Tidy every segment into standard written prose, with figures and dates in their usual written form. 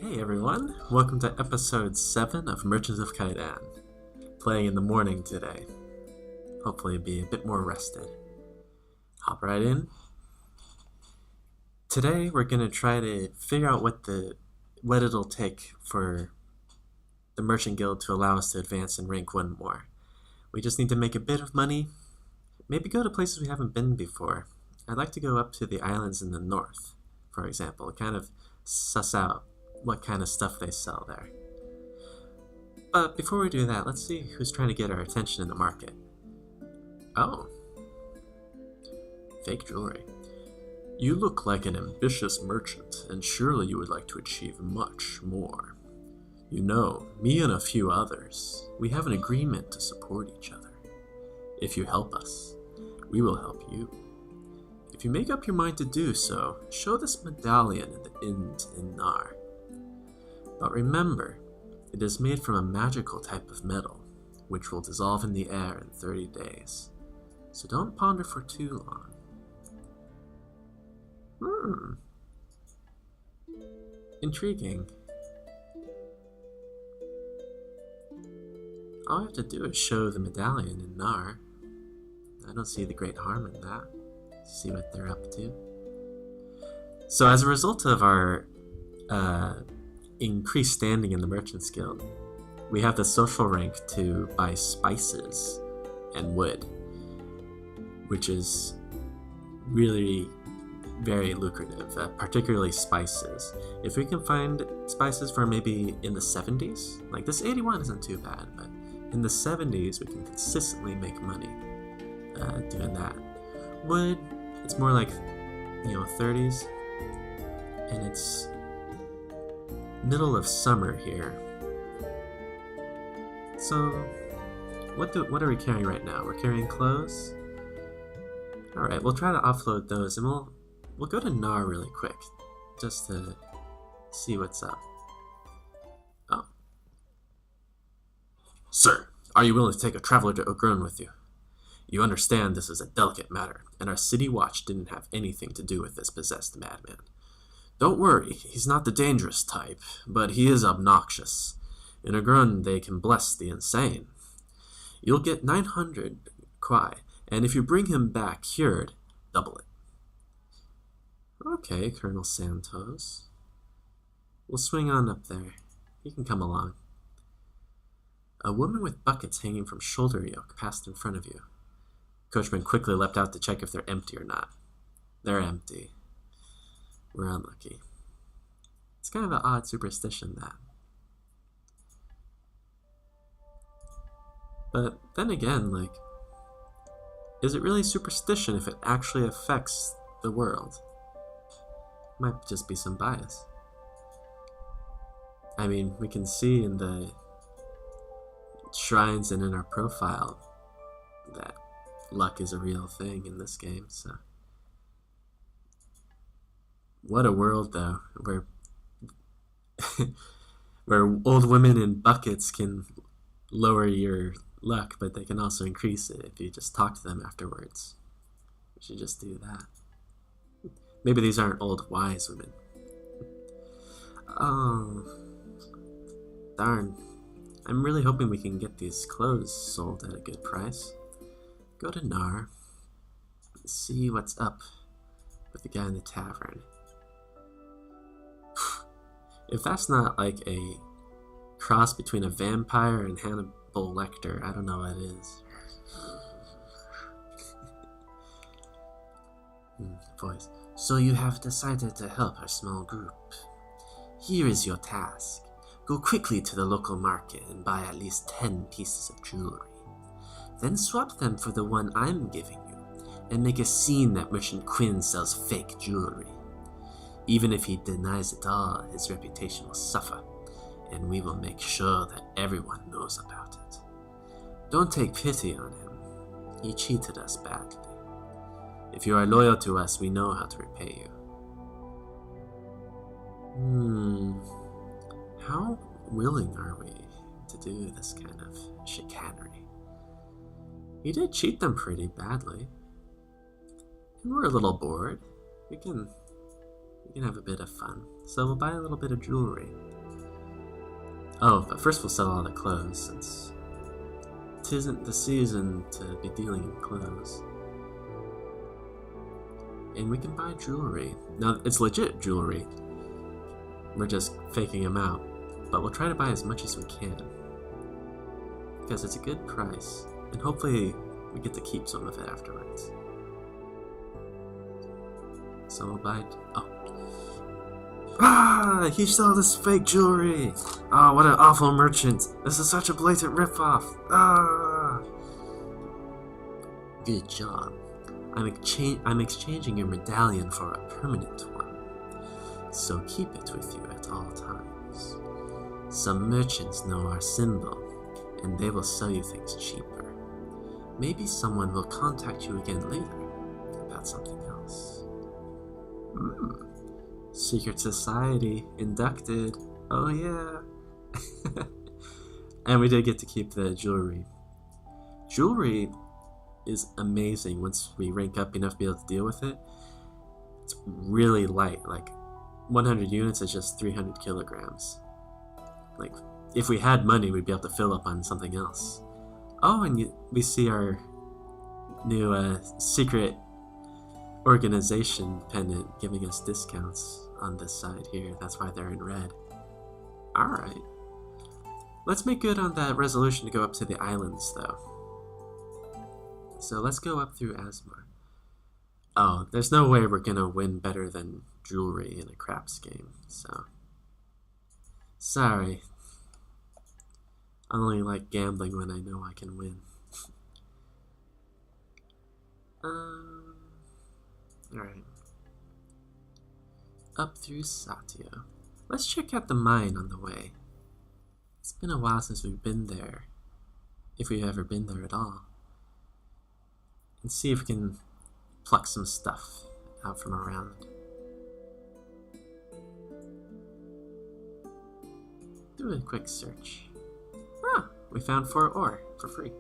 Hey everyone, welcome to episode 7 of Merchants of Kaidan. Playing in the morning today. Hopefully be a bit more rested. Hop right in. Today we're going to try to figure out what it'll take for the Merchant Guild to allow us to advance in rank 1 more. We just need to make a bit of money, maybe go to places we haven't been before. I'd like to go up to the islands in the north, for example, kind of suss out what kind of stuff they sell there. But before we do that, let's see who's trying to get our attention in the market. Oh. Fake jewelry. You look like an ambitious merchant, and surely you would like to achieve much more. You know, me and a few others, we have an agreement to support each other. If you help us, we will help you. If you make up your mind to do so, show this medallion at the inn in NAR. But remember, it is made from a magical type of metal, which will dissolve in the air in 30 days. So don't ponder for too long. Intriguing. All I have to do is show the medallion in NAR. I don't see the great harm in that. See what they're up to. So as a result of our increased standing in the Merchants Guild, we have the social rank to buy spices and wood, which is really very lucrative, particularly spices. If we can find spices for maybe in the 70s, like this 81 isn't too bad, but in the 70s we can consistently make money doing that. Wood, it's more like, 30s, and it's middle of summer here. So, what are we carrying right now? We're carrying clothes? Alright, we'll try to offload those, and we'll go to NAR really quick, just to see what's up. Oh. Sir, are you willing to take a traveler to Ogrun with you? You understand this is a delicate matter, and our city watch didn't have anything to do with this possessed madman. Don't worry, he's not the dangerous type, but he is obnoxious. In Ogrun, they can bless the insane. You'll get 900 kwai, and if you bring him back cured, double it. Okay, Colonel Santos. We'll swing on up there. You can come along. A woman with buckets hanging from shoulder yoke passed in front of you. Coachman quickly leapt out to check if they're empty or not. They're empty. We're unlucky. It's kind of an odd superstition, that. But then again, is it really superstition if it actually affects the world? Might just be some bias. I mean, we can see in the shrines and in our profile that luck is a real thing in this game, so. What a world, though, where old women in buckets can lower your luck, but they can also increase it if you just talk to them afterwards. You should just do that. Maybe these aren't old wise women. Oh, darn. I'm really hoping we can get these clothes sold at a good price. Go to NAR, see what's up with the guy in the tavern. If that's not like a cross between a vampire and Hannibal Lecter, I don't know what it is. Voice. So you have decided to help our small group. Here is your task. Go quickly to the local market and buy at least 10 pieces of jewelry. Then swap them for the one I'm giving you, and make a scene that Merchant Quinn sells fake jewelry. Even if he denies it all, his reputation will suffer, and we will make sure that everyone knows about it. Don't take pity on him. He cheated us badly. If you are loyal to us, we know how to repay you. How willing are we to do this kind of chicanery? He did cheat them pretty badly. And we're a little bored. We can have a bit of fun. So we'll buy a little bit of jewelry. Oh, but first we'll sell all the clothes, since 'tisn't the season to be dealing in clothes. And we can buy jewelry. Now, it's legit jewelry. We're just faking them out. But we'll try to buy as much as we can, because it's a good price, and hopefully we get to keep some of it afterwards. So we'll buy... Oh. Ah! He sold us fake jewelry! Oh, what an awful merchant! This is such a blatant ripoff! Ah! Good job. I'm exchanging your medallion for a permanent one, so keep it with you at all times. Some merchants know our symbol, and they will sell you things cheaper. Maybe someone will contact you again later about something else. Secret Society inducted. Oh yeah. And we did get to keep the jewelry. Jewelry is amazing once we rank up enough to be able to deal with it. It's really light, like 100 units is just 300 kilograms. Like, if we had money, we'd be able to fill up on something else. Oh, and we see our new secret organization pendant giving us discounts on this side here. That's why they're in red. Alright. Let's make good on that resolution to go up to the islands, though. So let's go up through Asmar. Oh, there's no way we're gonna win better than jewelry in a craps game, so... Sorry. I only like gambling when I know I can win. Alright. Up through Satya. Let's check out the mine on the way. It's been a while since we've been there. If we've ever been there at all. And see if we can pluck some stuff out from around. Do a quick search. Ah, we found 4 ore for free.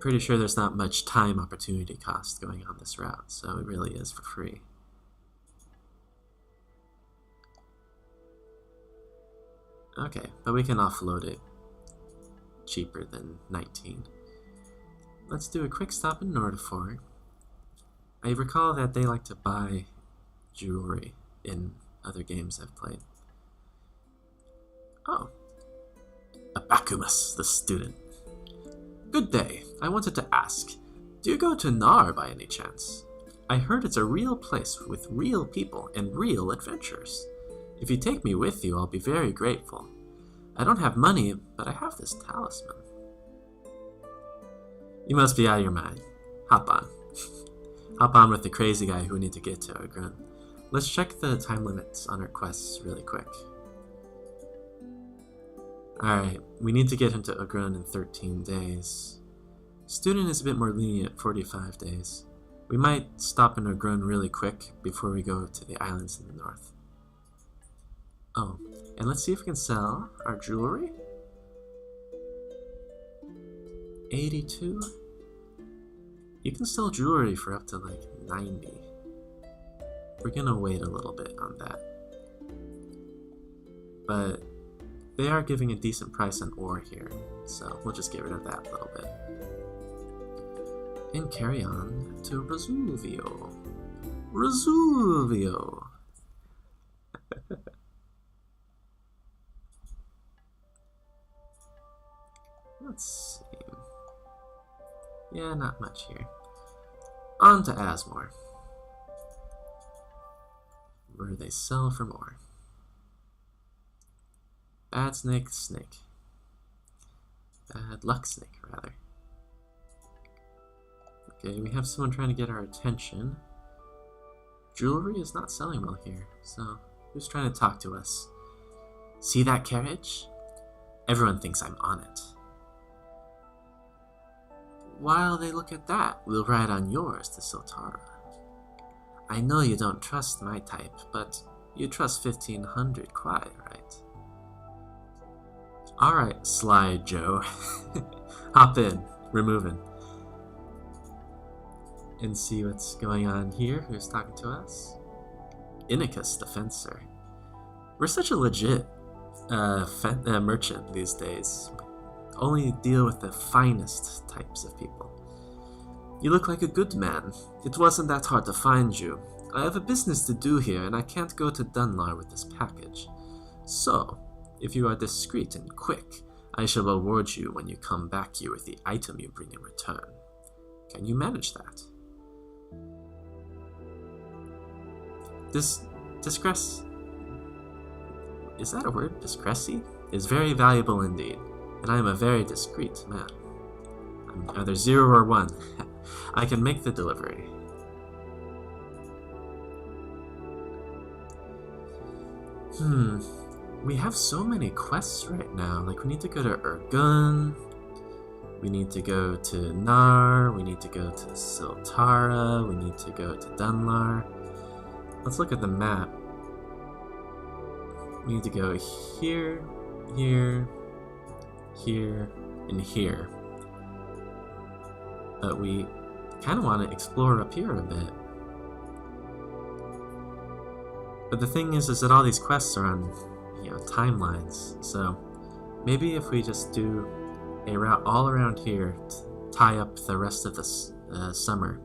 Pretty sure there's not much time opportunity cost going on this route, so it really is for free. Okay, but we can offload it cheaper than 19. Let's do a quick stop in Nordifor. I recall that they like to buy jewelry in other games I've played. Oh. Abacumus, the student. Good day. I wanted to ask, do you go to NAR by any chance? I heard it's a real place with real people and real adventures. If you take me with you, I'll be very grateful. I don't have money, but I have this talisman. You must be out of your mind. Hop on. Hop on with the crazy guy who we need to get to Agrun. Let's check the time limits on our quests really quick. Alright, we need to get him to Agrun in 13 days. Student is a bit more lenient, 45 days. We might stop in Agrun really quick before we go to the islands in the north. Oh, and let's see if we can sell our jewelry. 82. You can sell jewelry for up to like 90. We're gonna wait a little bit on that. But they are giving a decent price on ore here, so we'll just get rid of that a little bit. And carry on to Resuvio. Resuvio! Let's see. Yeah, not much here. On to Asmore, where they sell for more. Bad snake. Bad luck snake, rather. Okay, we have someone trying to get our attention. Jewelry is not selling well here, so who's trying to talk to us? See that carriage? Everyone thinks I'm on it. While they look at that, we'll ride on yours to Sotara. I know you don't trust my type, but you trust 1500 Kwai, right? Alright, Sly Joe. Hop in. We're moving. And see what's going on here. Who's talking to us? Inicus, the fencer. We're such a legit merchant these days. Only deal with the finest types of people. You look like a good man. It wasn't that hard to find you. I have a business to do here, and I can't go to Dunlar with this package. So, if you are discreet and quick, I shall reward you when you come back here with the item you bring in return. Can you manage that? Discrecy? Is that a word? Discrecy? Is very valuable indeed, and I am a very discreet man. I'm either 0 or 1. I can make the delivery. We have so many quests right now. Like, we need to go to Urgun, we need to go to NAR, we need to go to Siltara, we need to go to Dunlar. Let's look at the map. We need to go here, here, here, and here. But we kind of want to explore up here a bit. But the thing is that all these quests are on, timelines. So maybe if we just do a route all around here to tie up the rest of the summer,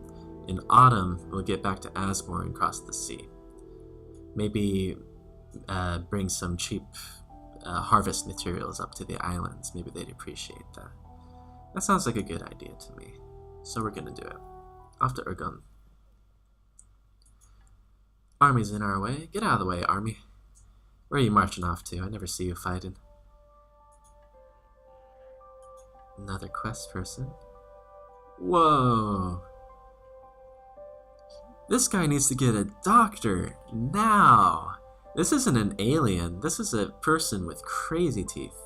in autumn we'll get back to Asmore and cross the sea. Maybe bring some cheap harvest materials up to the islands. Maybe they'd appreciate that. That sounds like a good idea to me. So we're gonna do it. Off to Urgun. Army's in our way. Get out of the way, army. Where are you marching off to? I never see you fighting. Another quest person. Whoa. This guy needs to get a doctor now. This isn't an alien. This is a person with crazy teeth.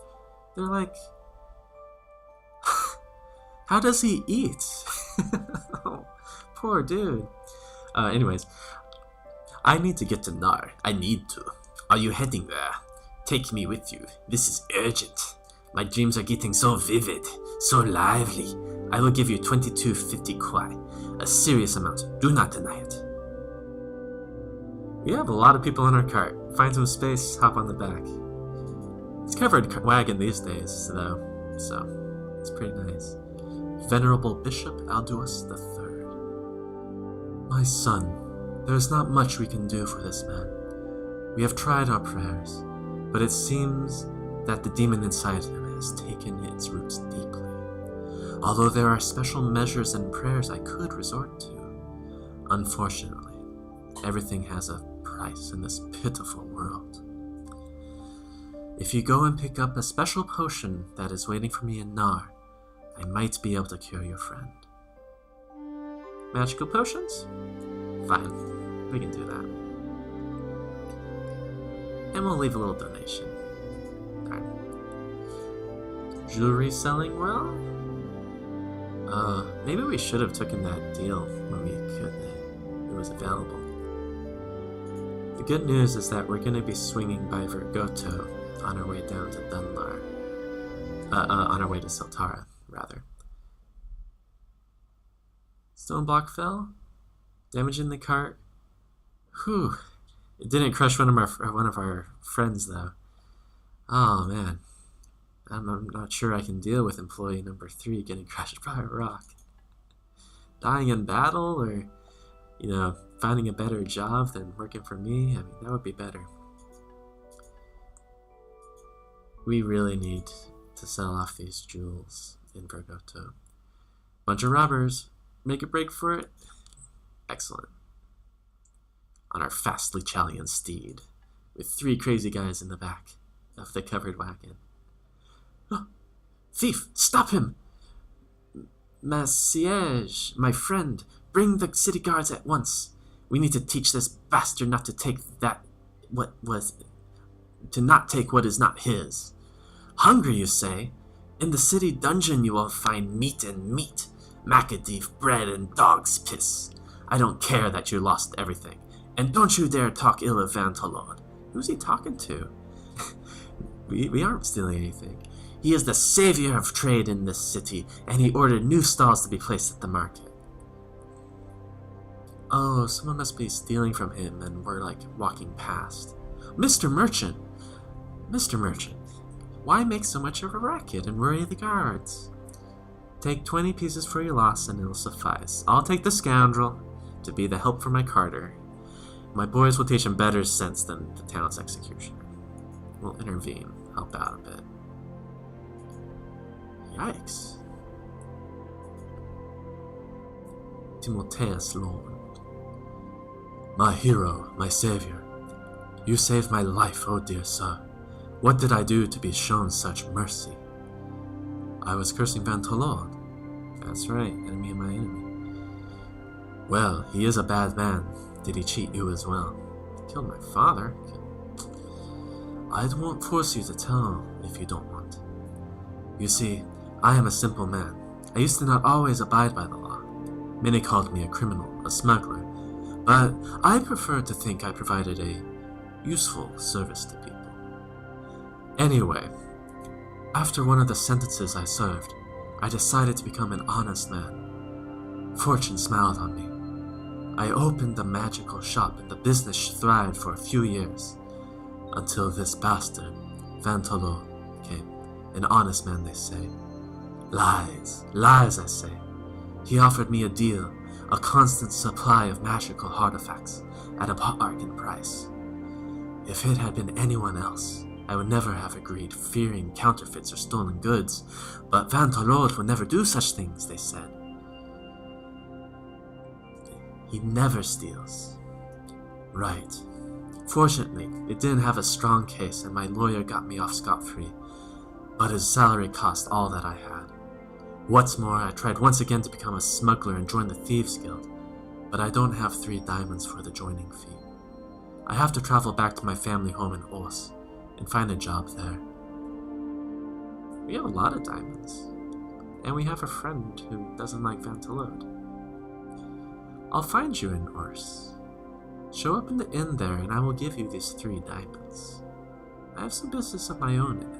They're like... How does he eat? Oh, poor dude. Anyways. I need to get to NAR. I need to. Are you heading there? Take me with you. This is urgent. My dreams are getting so vivid, so lively. I will give you 2250 kwai. A serious amount. Do not deny it. We have a lot of people in our cart. Find some space, hop on the back. It's covered wagon these days, though, so it's pretty nice. Venerable Bishop Alduus III. My son, there is not much we can do for this man. We have tried our prayers, but it seems that the demon inside him has taken its roots deeply. Although there are special measures and prayers I could resort to, unfortunately, everything has a price in this pitiful world. If you go and pick up a special potion that is waiting for me in NAR, I might be able to cure your friend. Magical potions? Fine, we can do that. And we'll leave a little donation. Alright. Jewelry selling well? Maybe we should have taken that deal when we could. It was available. The good news is that we're going to be swinging by Vergoto on our way down to Dunlar. On our way to Siltara, rather. Stone block fell? Damaging the cart? Whew. It didn't crush one of our friends, though. Oh, man. I'm not sure I can deal with employee number 3 getting crushed by a rock. Dying in battle, or, finding a better job than working for me? I mean, that would be better. We really need to sell off these jewels in Vergoto. Bunch of robbers. Make a break for it? Excellent. On our fastly Chalian steed, with 3 crazy guys in the back of the covered wagon. Oh, thief! Stop him! Massiege, my friend, bring the city guards at once. We need to teach this bastard not to take what is not his. Hungry, you say? In the city dungeon you will find meat and meat, macadif bread and dog's piss. I don't care that you lost everything. And don't you dare talk ill of Vantolon. Who's he talking to? we aren't stealing anything. He is the savior of trade in this city, and he ordered new stalls to be placed at the market. Oh, someone must be stealing from him, and we're, walking past. Mr. Merchant! Mr. Merchant, why make so much of a racket and worry the guards? Take 20 pieces for your loss and it'll suffice. I'll take the scoundrel to be the help for my carter. My boys will teach him better sense than the town's executioner. We'll intervene, help out a bit. Yikes. Timotheus Lord. My hero, my savior. You saved my life, oh dear sir. What did I do to be shown such mercy? I was cursing Vantolod. That's right, enemy of my enemy. Well, he is a bad man. Did he cheat you as well? Killed my father? I won't force you to tell if you don't want. You see, I am a simple man. I used to not always abide by the law. Many called me a criminal, a smuggler, but I prefer to think I provided a useful service to people. Anyway, after one of the sentences I served, I decided to become an honest man. Fortune smiled on me. I opened a magical shop and the business thrived for a few years, until this bastard, Vantolo, came. An honest man, they say. Lies, lies, I say. He offered me a deal, a constant supply of magical artifacts at a bargain price. If it had been anyone else, I would never have agreed, fearing counterfeits or stolen goods, but Vantolod would never do such things, they said. He never steals. Right. Fortunately, it didn't have a strong case and my lawyer got me off scot-free, but his salary cost all that I had. What's more, I tried once again to become a smuggler and join the Thieves Guild, but I don't have 3 diamonds for the joining fee. I have to travel back to my family home in Os and find a job there. We have a lot of diamonds, and we have a friend who doesn't like Vantolod. I'll find you in Ors. Show up in the inn there and I will give you these 3 diamonds. I have some business of my own in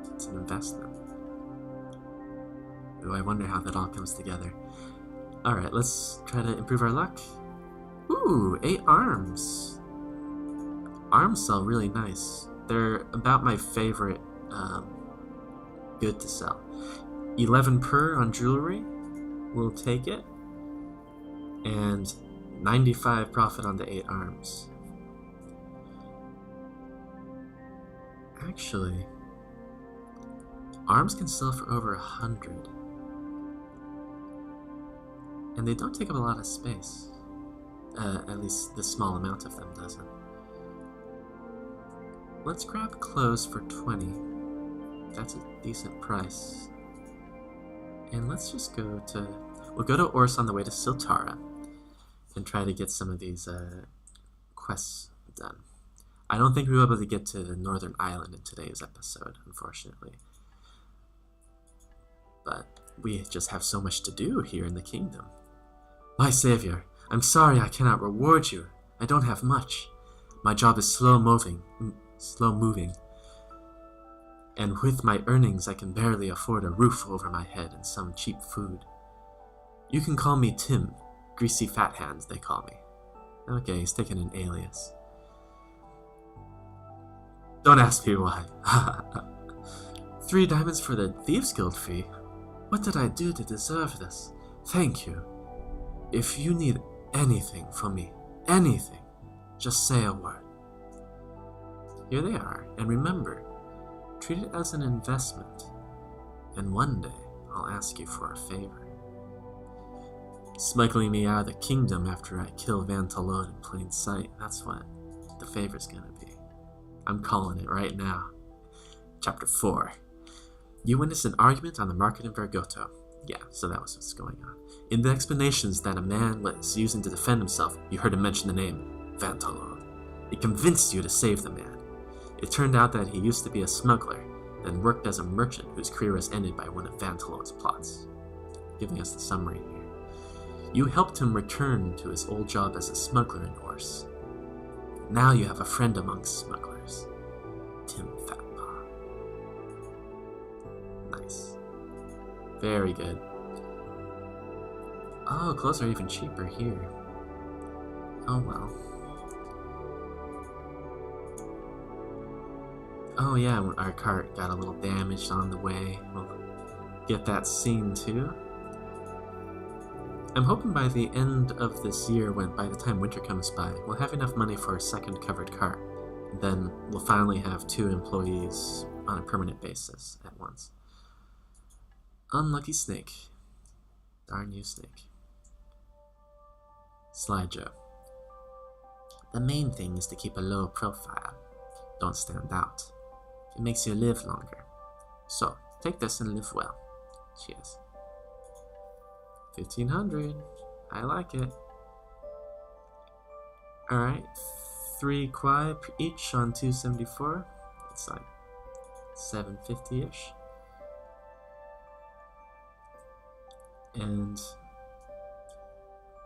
it. It's an investment. Ooh, I wonder how that all comes together. Alright, let's try to improve our luck. Ooh, 8 arms. Arms sell really nice. They're about my favorite good to sell. 11 per on jewelry. We'll take it. And 95 profit on the 8 arms. Actually, arms can sell for over 100. And they don't take up a lot of space. At least this small amount of them doesn't. Let's grab clothes for 20. That's a decent price. And let's just go to... We'll go to Ors on the way to Siltara and try to get some of these quests done. I don't think we'll be able to get to the Northern Island in today's episode, unfortunately. But we just have so much to do here in the kingdom. My savior, I'm sorry I cannot reward you. I don't have much. My job is slow moving. And with my earnings I can barely afford a roof over my head and some cheap food. You can call me Tim. Greasy Fat Hands, they call me. Okay, he's taking an alias. Don't ask me why. 3 diamonds for the Thieves Guild fee? What did I do to deserve this? Thank you. If you need anything from me, anything, just say a word. Here they are, and remember, treat it as an investment, and one day I'll ask you for a favor. Smuggling me out of the kingdom after I kill Vantolod in plain sight, that's what the favor's gonna be. I'm calling it right now. Chapter 4. You witnessed an argument on the market in Vergoto. Yeah, so that was what's going on. In the explanations that a man was using to defend himself, you heard him mention the name Vantolod. It convinced you to save the man. It turned out that he used to be a smuggler, then worked as a merchant whose career was ended by one of Vantolod's plots. Giving us the summary here. You helped him return to his old job as a smuggler in Ors. Now you have a friend amongst smugglers. Tim Fatpaw. Nice. Very good. Oh, clothes are even cheaper here. Oh well. Oh yeah, our cart got a little damaged on the way. We'll get that seen too. I'm hoping by the end of this year, by the time winter comes by, we'll have enough money for a second covered cart. And then we'll finally have 2 employees on a permanent basis at once. Unlucky snake. Darn you, snake. Slideshow. The main thing is to keep a low profile. Don't stand out. It makes you live longer. So, take this and live well. Cheers. 1500. I like it. Alright. 3 kwai each on 274. It's like 750-ish. And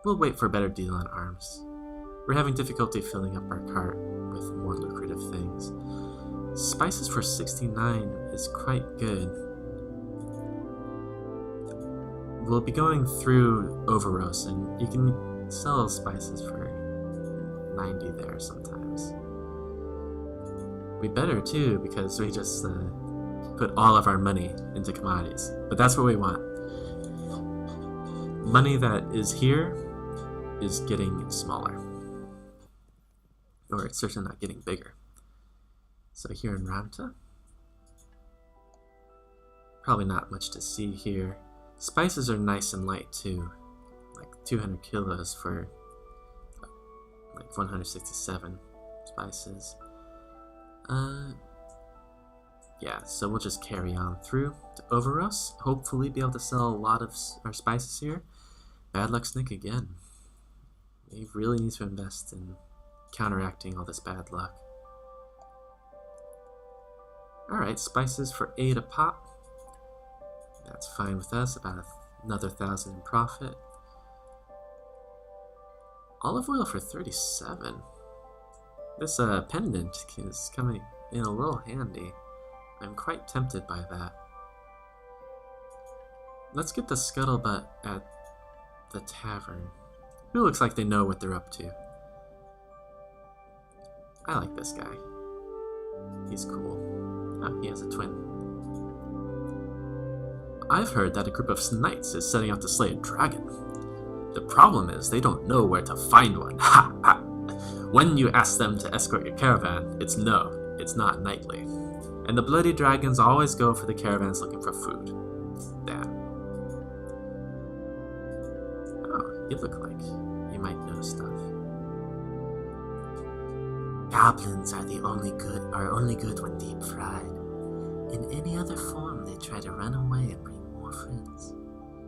we'll wait for a better deal on arms. We're having difficulty filling up our cart with more lucrative things. Spices for 69 is quite good. We'll be going through Overos, and you can sell spices for 90 there sometimes. We better too, because we just put all of our money into commodities. But that's what we want. Money that is here is getting smaller. Or it's certainly not getting bigger. So here in Ramta, probably not much to see here. Spices are nice and light too, like 200 kilos for like 167 spices. Yeah, so we'll just carry on through to Overos. Hopefully be able to sell a lot of our spices here. Bad luck snake again. We really need to invest in counteracting all this bad luck. Alright, spices for 8 a pop. That's fine with us, about another 1,000 in profit. Olive oil for 37. This pendant is coming in a little handy. I'm quite tempted by that. Let's get the scuttlebutt at the tavern. It looks like they know what they're up to. I like this guy. He's cool. Oh, he has a twin. I've heard that a group of knights is setting out to slay a dragon. The problem is they don't know where to find one. Ha ha! When you ask them to escort your caravan, it's no, it's not knightly. And the bloody dragons always go for the caravans looking for food. Damn. Oh, you look like you might know stuff. Goblins are only good when deep fried. In any other form, they try to run away and bring more friends.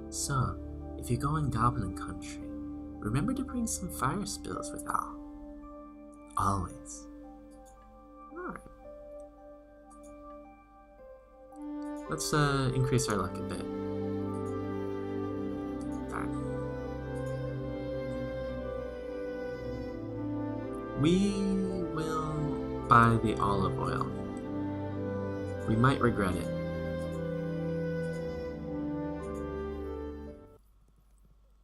So, if you go in Goblin Country, remember to bring some fire spills with Al. Always. Alright. Let's increase our luck a bit. We will buy the olive oil. We might regret it.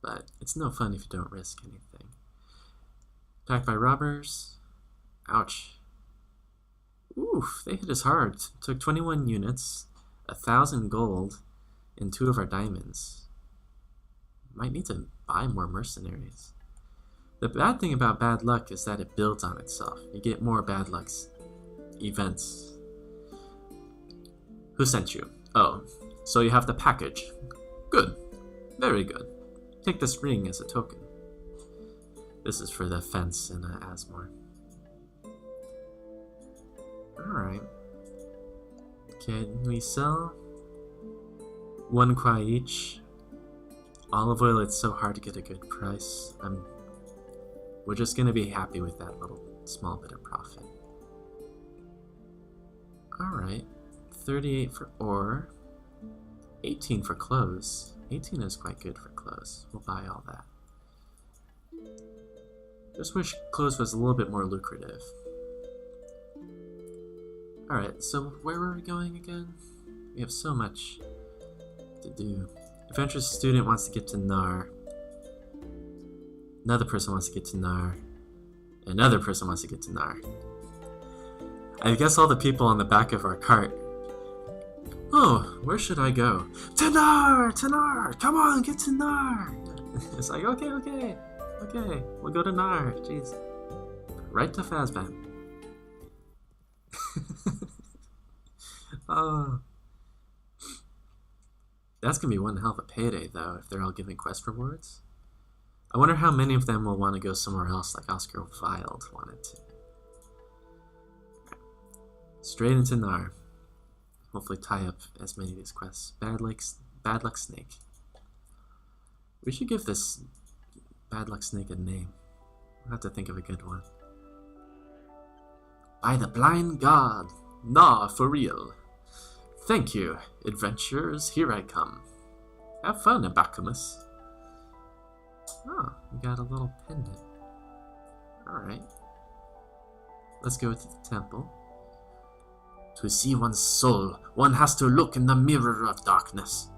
But it's no fun if you don't risk anything. Attacked by robbers. Ouch. Oof, they hit us hard. Took 21 units, 1,000 gold, and 2 of our diamonds. Might need to buy more mercenaries. The bad thing about bad luck is that it builds on itself. You get more bad luck events. Who sent you? Oh, so you have the package. Good. Very good. Take this ring as a token. This is for the fence in Asmore. Alright. Can we sell? 1 kwai each. Olive oil, it's so hard to get a good price. We're just gonna be happy with that little small bit of profit. Alright. 38 for ore. 18 for clothes. 18 is quite good for clothes. We'll buy all that. Just wish clothes was a little bit more lucrative. Alright, so where were we going again? We have so much to do. Adventurous student wants to get to NAR. Another person wants to get to NAR. Another person wants to get to NAR. I guess all the people on the back of our cart. Oh, where should I go? To NAR! To NAR! Come on, get to NAR! It's like, okay, we'll go to NAR. Jeez. Right to Fazban. Oh. That's gonna be one hell of a payday, though, if they're all giving quest rewards. I wonder how many of them will want to go somewhere else, like Oscar Wilde wanted to. Straight into NAR. Hopefully tie up as many of these quests. Bad luck snake. We should give this bad luck snake a name. We'll have to think of a good one. By the blind god, NAR for real. Thank you, adventurers, here I come. Have fun, Abacamus. Oh, we got a little pendant. Alright. Let's go to the temple. To see one's soul, one has to look in the mirror of darkness.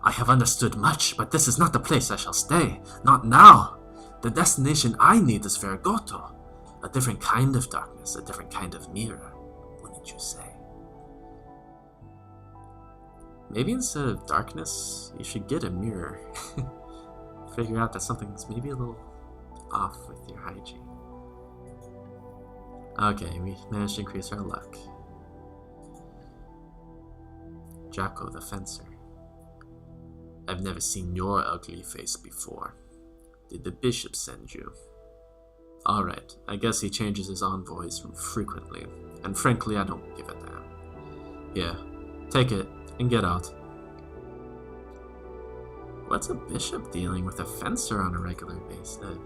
I have understood much, but this is not the place I shall stay. Not now. The destination I need is Vergoto. A different kind of darkness, a different kind of mirror, wouldn't you say? Maybe instead of darkness, you should get a mirror. Figure out that something's maybe a little off with your hygiene. Okay, we managed to increase our luck. Jacko the Fencer. I've never seen your ugly face before. Did the bishop send you? Alright, I guess he changes his envoys frequently, and frankly I don't give a damn. Yeah, take it, and get out. What's a bishop dealing with a fencer on a regular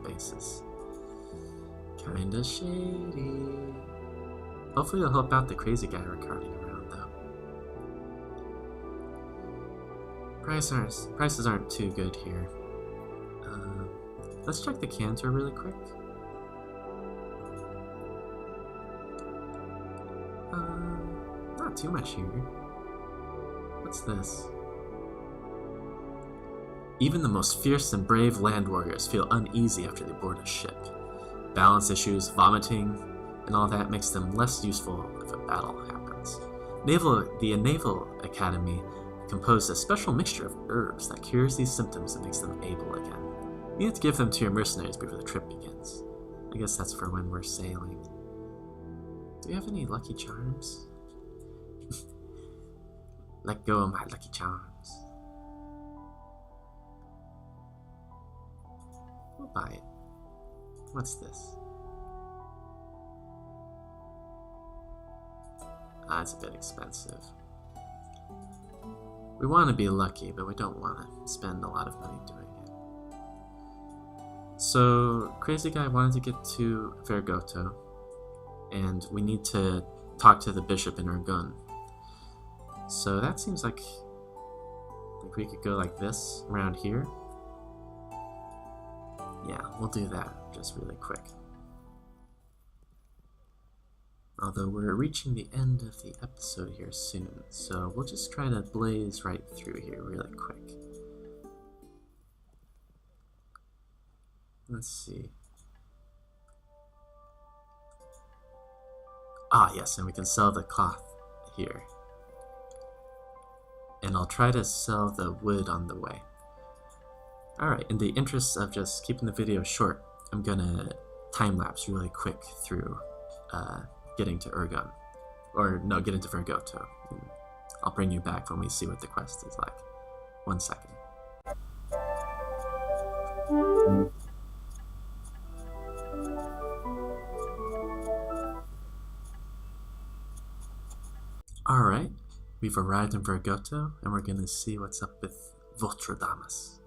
basis? Kinda shady. Hopefully it'll help out the crazy guy we're carting around, though. Prices aren't too good here. Let's check the canter really quick. Not too much here. What's this? Even the most fierce and brave land warriors feel uneasy after they board a ship. Balance issues, vomiting, and all that makes them less useful if a battle happens. The Naval Academy composed a special mixture of herbs that cures these symptoms and makes them able again. You need to give them to your mercenaries before the trip begins. I guess that's for when we're sailing. Do we have any lucky charms? Let go of my lucky charms. We'll buy it. What's this? Ah, it's a bit expensive. We want to be lucky, but we don't want to spend a lot of money doing it. So, Crazy Guy wanted to get to Vergoto, and we need to talk to the bishop in Urgun. So that seems like we could go like this, around here. Yeah, we'll do that just really quick. Although we're reaching the end of the episode here soon, so we'll just try to blaze right through here really quick. Let's see. Ah, yes, and we can sell the cloth here. And I'll try to sell the wood on the way. Alright, in the interest of just keeping the video short, I'm gonna time-lapse really quick through getting to Urgun. Or, no, getting to Vergoto. I'll bring you back when we see what the quest is like. 1 second. Alright, we've arrived in Vergoto, and we're gonna see what's up with Votrodamus.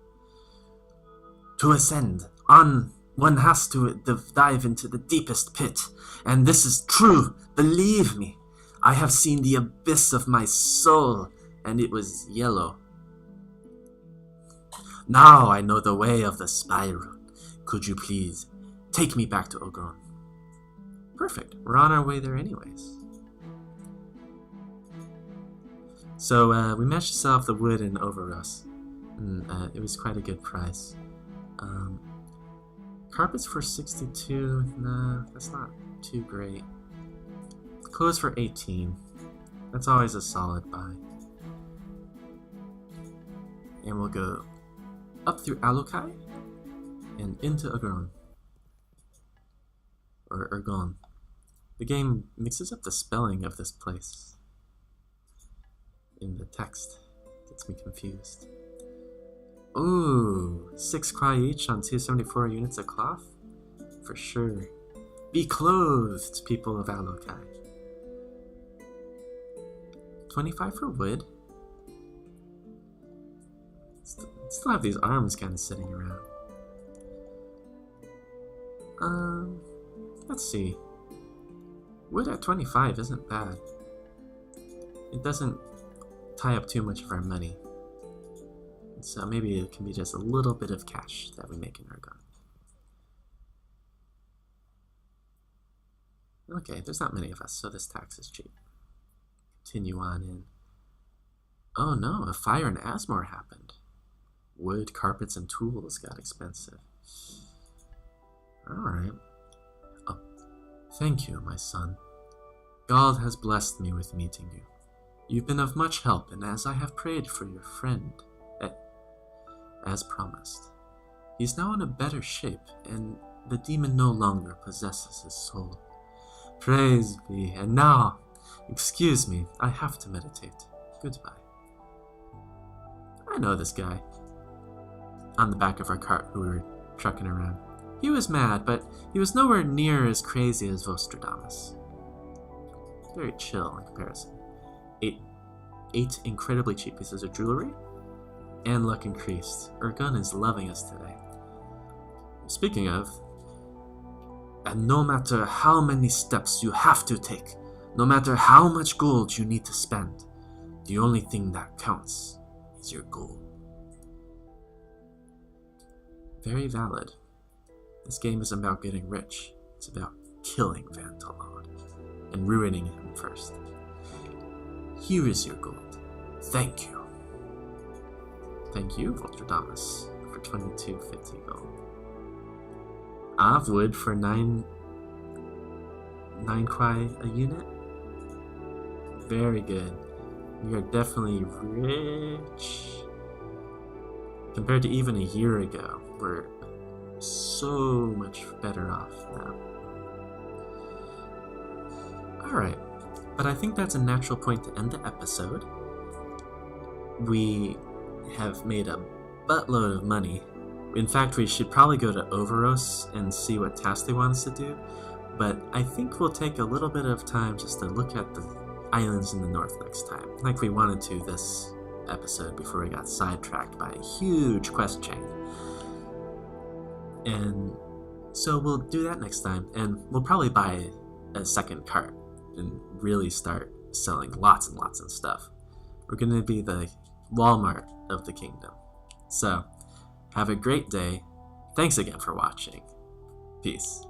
To ascend, one has to dive into the deepest pit, and this is true, believe me. I have seen the abyss of my soul, and it was yellow. Now I know the way of the spiral. Could you please take me back to Ogron? Perfect, we're on our way there anyways. So we managed to sell off the wood in Overus, and it was quite a good price. Carpets for 62, nah, that's not too great. Close for 18. That's always a solid buy. And we'll go up through Alukai and into Agron. Or Ergon. The game mixes up the spelling of this place in the text. Gets me confused. Ooh, 6 cry each on 274 units of cloth? For sure. Be clothed, people of Alukai. 25 for wood. Still have these arms kind of sitting around. Let's see. Wood at 25 isn't bad. It doesn't tie up too much of our money. So maybe it can be just a little bit of cash that we make in Ergon. Okay, there's not many of us, so this tax is cheap. Continue on in. Oh no, a fire in Asmore happened. Wood, carpets, and tools got expensive. Alright. Oh, thank you, my son. God has blessed me with meeting you. You've been of much help, and as I have prayed for your friend, as promised, he's now in a better shape, and the demon no longer possesses his soul. Praise be, and now, excuse me, I have to meditate. Goodbye. I know this guy. On the back of our cart who we were trucking around. He was mad, but he was nowhere near as crazy as Vostradamus. Very chill in comparison. Eight incredibly cheap pieces of jewellery, and luck increased. Ergun is loving us today. Speaking of, and no matter how many steps you have to take, no matter how much gold you need to spend, the only thing that counts is your goal. Very valid. This game isn't about getting rich, it's about killing Vantalon and ruining him first. Here is your gold. Thank you. Thank you, Vostradamus, for 2250 gold. Wood for 9 kwai a unit. Very good. We are definitely rich. Compared to even a year ago, we're so much better off now. Alright, but I think that's a natural point to end the episode. We have made a buttload of money. In fact, we should probably go to Overos and see what task they want us to do, but I think we'll take a little bit of time just to look at the islands in the north next time, like we wanted to this episode before we got sidetracked by a huge quest chain. And so we'll do that next time, and we'll probably buy a second cart and really start selling lots and lots of stuff. We're going to be the Walmart of the kingdom. So, have a great day. Thanks again for watching. Peace.